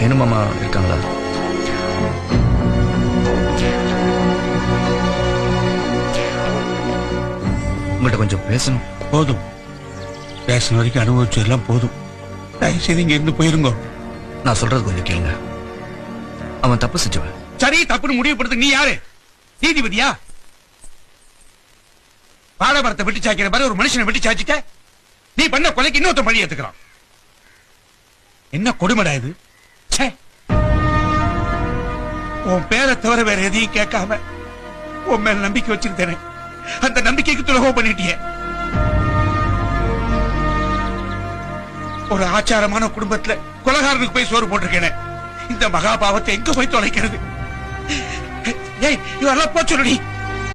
என்ன மாமா இருக்காங்களா? உங்கள்கிட்ட கொஞ்சம் பேசணும். போதும், பேசின வரைக்கும் அனுபவிச்சதெல்லாம் போதும். தயவுசெய்து இங்க இருந்து போயிருங்க. நான் சொல்றது கொஞ்சம் கேளுங்க. அவன் தப்பு செஞ்சவன். சரி, தப்புன்னு முடிவுபடுத்து. நீ யாரு? நீதிபதியா? பாடமரத்தை வெட்டி சாய்க்கிற மாதிரி ஒரு மனுஷனை வெட்டி சாய்ச்சிட்ட. நீ பண்ண கொலைக்கு இன்னொருத்த பழி ஏத்துக்கிறான். என்ன கொடுமைடா இது? உன் பேரை தவிர வேற எதையும் கேட்காம உன் மேல நம்பிக்கை வச்சிருந்தேனே, அந்த நம்பிக்கைக்கு துரோகம் பண்ணிட்டிய. ஒரு ஆச்சாரமான குடும்பத்துல கொலகாரனுக்கு போய் சோறு போட்டிருக்கேனே, இந்த மகாபாவத்தை எங்க போய் தொலைக்கிறது? ஏய், இவெல்லாம் போச்சு.